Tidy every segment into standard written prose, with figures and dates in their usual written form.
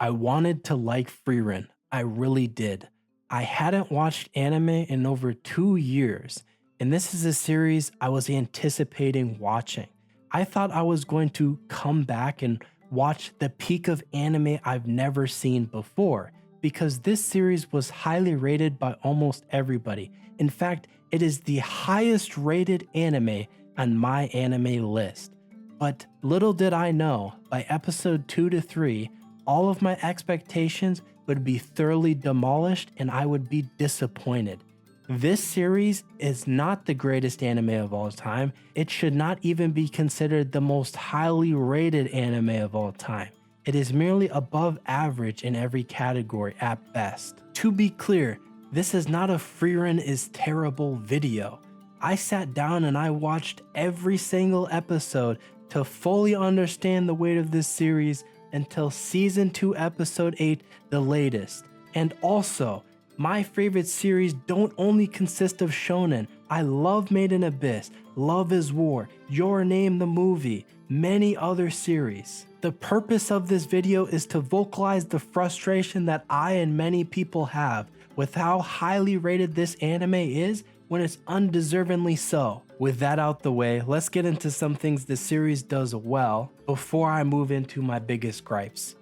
I wanted to like Frieren. I really did. I hadn't watched anime in over 2 years, and this is a series I was anticipating watching. I thought I was going to come back and watch the peak of anime I've never seen before, because this series was highly rated by almost everybody. In fact, it is the highest rated anime on my anime list. But little did I know, by episode 2 to 3, all of my expectations would be thoroughly demolished and I would be disappointed. This series is not the greatest anime of all time. It should not even be considered the most highly rated anime of all time. It is merely above average in every category at best. To be clear, this is not a Frieren is terrible video. I sat down and I watched every single episode to fully understand the weight of this series until season 2 episode 8, the latest. And also, my favorite series don't only consist of shonen. I love Made in Abyss, Love is War, Your Name the movie, many other series. The purpose of this video is to vocalize the frustration that I and many people have with how highly rated this anime is when it's undeservingly so. With that out the way, let's get into some things the series does well before I move into my biggest gripes.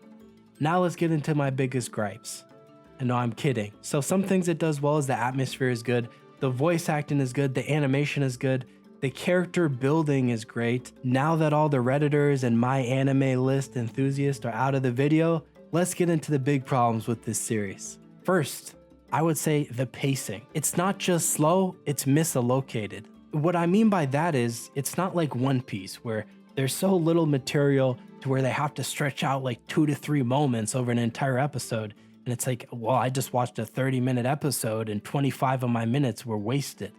Now let's get into my biggest gripes. And no, I'm kidding. So some things it does well is the atmosphere is good, the voice acting is good, the animation is good, the character building is great. Now that all the Redditors and my anime list enthusiasts are out of the video, let's get into the big problems with this series. First, I would say the pacing. It's not just slow, it's misallocated. What I mean by that is, it's not like One Piece where there's so little material to where they have to stretch out like 2 to 3 moments over an entire episode. And it's like, well, I just watched a 30-minute episode and 25 of my minutes were wasted.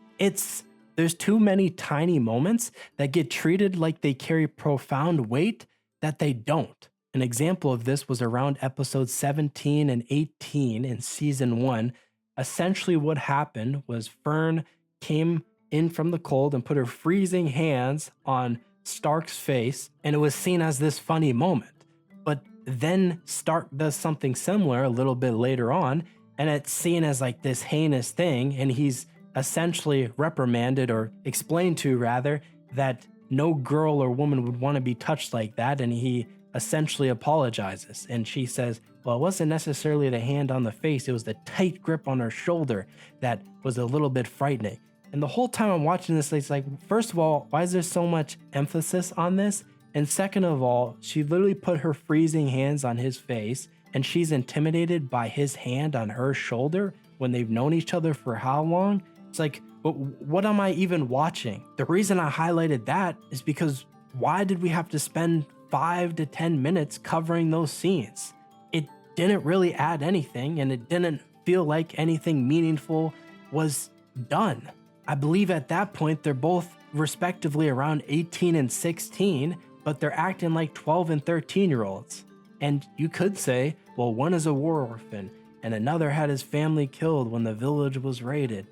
There's too many tiny moments that get treated like they carry profound weight that they don't. An example of this was around episodes 17 and 18 in season 1. Essentially what happened was Fern came in from the cold and put her freezing hands on Stark's face, and it was seen as this funny moment. But then Stark does something similar a little bit later on, and it's seen as like this heinous thing, and he's essentially reprimanded, or explained to rather, that no girl or woman would want to be touched like that, and he essentially apologizes. And she says, well, it wasn't necessarily the hand on the face, it was the tight grip on her shoulder that was a little bit frightening. And the whole time I'm watching this, it's like, first of all, why is there so much emphasis on this? And second of all, she literally put her freezing hands on his face, and she's intimidated by his hand on her shoulder when they've known each other for how long? It's like, what am I even watching? The reason I highlighted that is because why did we have to spend 5 to 10 minutes covering those scenes? It didn't really add anything, and it didn't feel like anything meaningful was done. I believe at that point they're both respectively around 18 and 16, but they're acting like 12 and 13-year-olds. And you could say, well, one is a war orphan, and another had his family killed when the village was raided.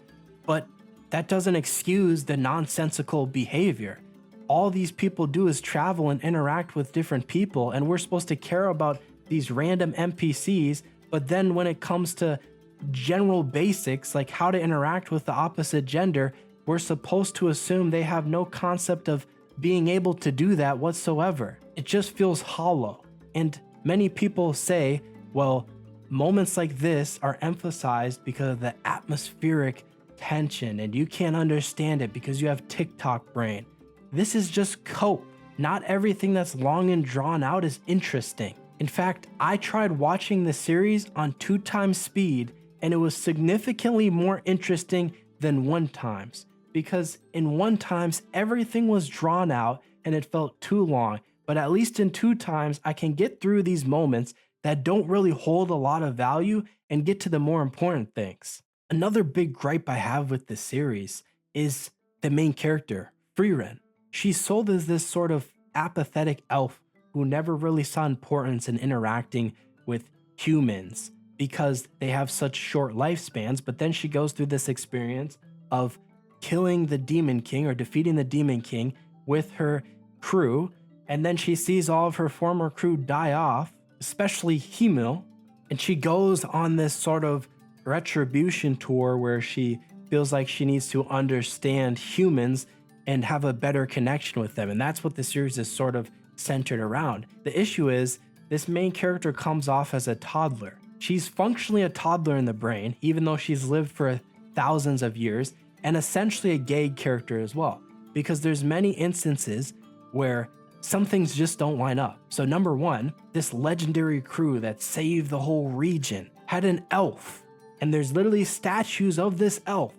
But that doesn't excuse the nonsensical behavior. All these people do is travel and interact with different people, and we're supposed to care about these random NPCs, but then when it comes to general basics like how to interact with the opposite gender, we're supposed to assume they have no concept of being able to do that whatsoever. It just feels hollow. And many people say, well, moments like this are emphasized because of the atmospheric tension, and you can't understand it because you have TikTok brain. This is just cope. Not everything that's long and drawn out is interesting. In fact, I tried watching the series on 2 times speed, and it was significantly more interesting than 1 times, because in 1 times everything was drawn out and it felt too long, but at least in 2 times I can get through these moments that don't really hold a lot of value and get to the more important things. Another big gripe I have with the series is the main character, Frieren. She's sold as this sort of apathetic elf who never really saw importance in interacting with humans because they have such short lifespans, but then she goes through this experience of killing the Demon King, or defeating the Demon King with her crew, and then she sees all of her former crew die off, especially Himil, and she goes on this sort of retribution tour where she feels like she needs to understand humans and have a better connection with them. And that's what the series is sort of centered around. The issue is this main character comes off as a toddler. She's functionally a toddler in the brain, even though she's lived for thousands of years, and essentially a gay character as well, because there's many instances where some things just don't line up. So number one, this legendary crew that saved the whole region had an elf, and there's literally statues of this elf.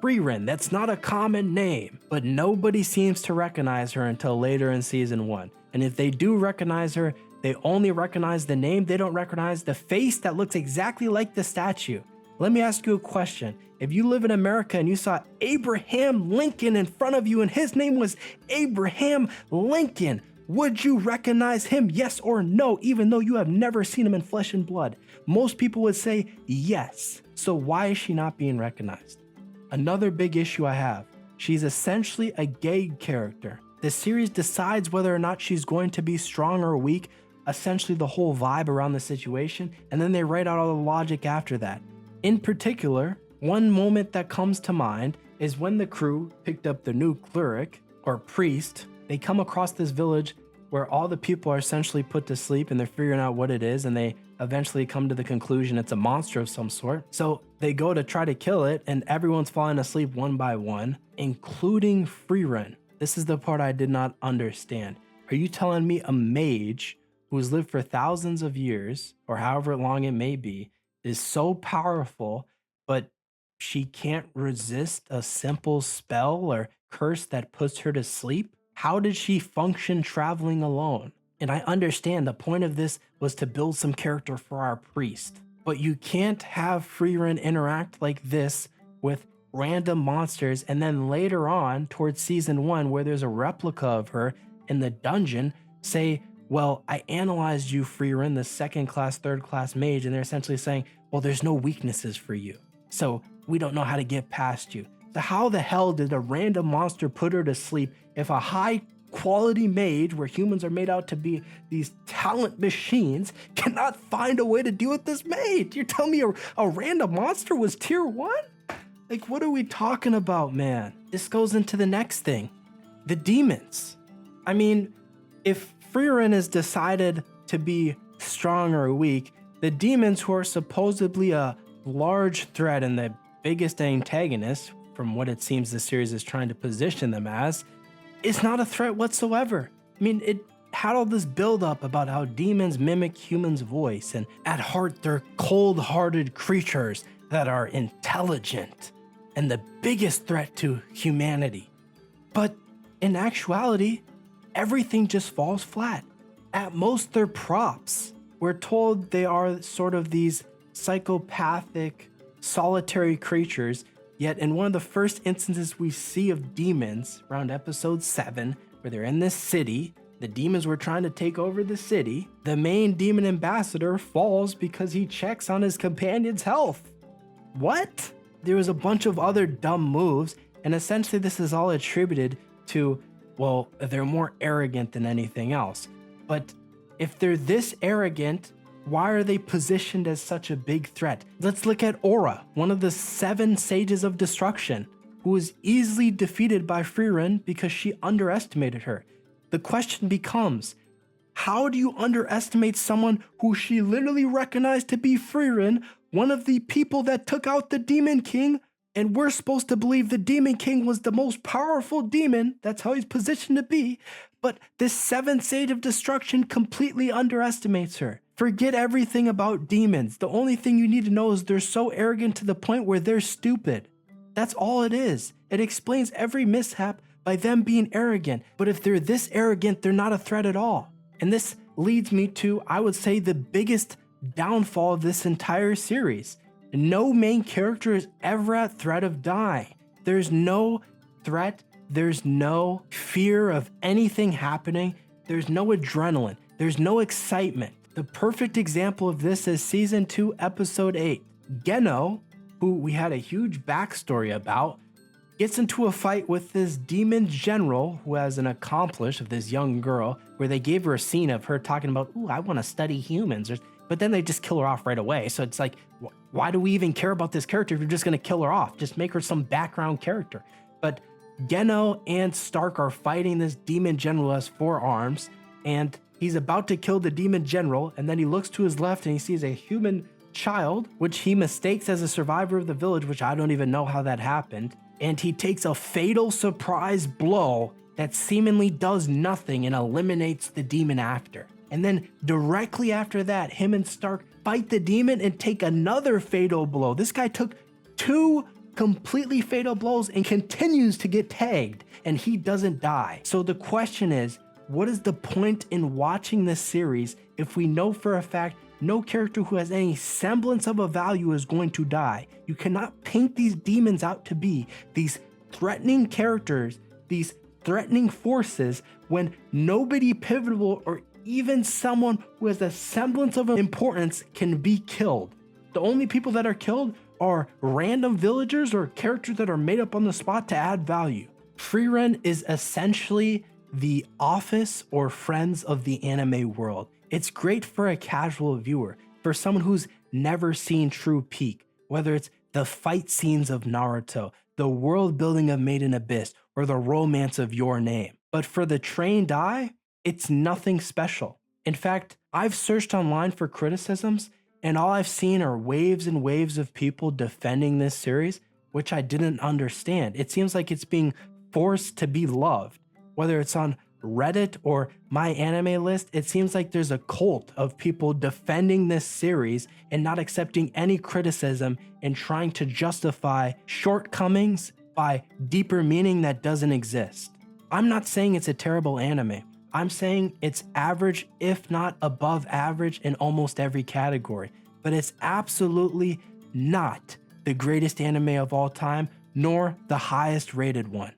Frieren, that's not a common name, but nobody seems to recognize her until later in season 1. And if they do recognize her, they only recognize the name, they don't recognize the face that looks exactly like the statue. Let me ask you a question. If you live in America and you saw Abraham Lincoln in front of you and his name was Abraham Lincoln, would you recognize him, yes or no, even though you have never seen him in flesh and blood? Most people would say yes. So why is she not being recognized? Another big issue I have, she's essentially a gay character. The series decides whether or not she's going to be strong or weak, essentially the whole vibe around the situation, and then they write out all the logic after that. In particular, one moment that comes to mind is when the crew picked up the new cleric, or priest. They come across this village where all the people are essentially put to sleep and they're figuring out what it is, and they eventually come to the conclusion it's a monster of some sort. So they go to try to kill it, and everyone's falling asleep one by one, including Frieren. This is the part I did not understand. Are you telling me a mage who's lived for thousands of years, or however long it may be, is so powerful, but she can't resist a simple spell or curse that puts her to sleep? How did she function traveling alone? And I understand the point of this was to build some character for our priest, but you can't have Frieren interact like this with random monsters and then later on towards season 1 where there's a replica of her in the dungeon say, well, I analyzed you, Frieren, the second class, third class mage, and they're essentially saying, well, there's no weaknesses for you, so we don't know how to get past you. So how the hell did a random monster put her to sleep if a high quality mage, where humans are made out to be these talent machines, cannot find a way to deal with this mage? You're telling me a random monster was tier 1? Like, what are we talking about, man? This goes into the next thing. The demons. I mean, if Frieren is decided to be strong or weak, the demons, who are supposedly a large threat and the biggest antagonist, from what it seems the series is trying to position them as, is not a threat whatsoever. I mean, it had all this buildup about how demons mimic humans' voice, and at heart, they're cold-hearted creatures that are intelligent and the biggest threat to humanity. But in actuality, everything just falls flat. At most, they're props. We're told they are sort of these psychopathic, solitary creatures, yet in one of the first instances we see of demons, around episode 7, where they're in this city, the demons were trying to take over the city, the main demon ambassador falls because he checks on his companion's health. What? There was a bunch of other dumb moves, and essentially this is all attributed to, well, they're more arrogant than anything else. But if they're this arrogant, why are they positioned as such a big threat? Let's look at Aura, one of the 7 sages of destruction, who was easily defeated by Frieren because she underestimated her. The question becomes, how do you underestimate someone who she literally recognized to be Frieren, one of the people that took out the Demon King, and we're supposed to believe the Demon King was the most powerful demon, that's how he's positioned to be, but this 7th Sage of Destruction completely underestimates her. Forget everything about demons. The only thing you need to know is they're so arrogant to the point where they're stupid. That's all it is. It explains every mishap by them being arrogant, but if they're this arrogant, they're not a threat at all. And this leads me to, I would say, the biggest downfall of this entire series. No main character is ever at threat of dying. There's no threat, there's no fear of anything happening, there's no adrenaline, there's no excitement. The perfect example of this is season 2, episode 8. Geno, who we had a huge backstory about, gets into a fight with this demon general who has an accomplice of this young girl, where they gave her a scene of her talking about, ooh, I want to study humans. But then they just kill her off right away. So it's like, why do we even care about this character if you're just going to kill her off? Just make her some background character. But Geno and Stark are fighting this demon general who has 4 arms, and he's about to kill the demon general, and then he looks to his left and he sees a human child, which he mistakes as a survivor of the village, which I don't even know how that happened. And he takes a fatal surprise blow that seemingly does nothing and eliminates the demon after. And then directly after that, him and Stark fight the demon and take another fatal blow. This guy took 2 completely fatal blows and continues to get tagged, and he doesn't die. So the question is, what is the point in watching this series if we know for a fact no character who has any semblance of a value is going to die? You cannot paint these demons out to be these threatening characters, these threatening forces, when nobody pivotal or even someone who has a semblance of importance can be killed. The only people that are killed are random villagers or characters that are made up on the spot to add value. Frieren is essentially the Office or Friends of the anime world. It's great for a casual viewer, for someone who's never seen true peak, whether it's the fight scenes of Naruto, the world building of Made in Abyss, or the romance of Your Name. But for the trained eye, it's nothing special. In fact, I've searched online for criticisms, and all I've seen are waves and waves of people defending this series, which I didn't understand. It seems like it's being forced to be loved. Whether it's on Reddit or my anime list, it seems like there's a cult of people defending this series and not accepting any criticism and trying to justify shortcomings by deeper meaning that doesn't exist. I'm not saying it's a terrible anime. I'm saying it's average, if not above average, in almost every category. But it's absolutely not the greatest anime of all time, nor the highest rated one.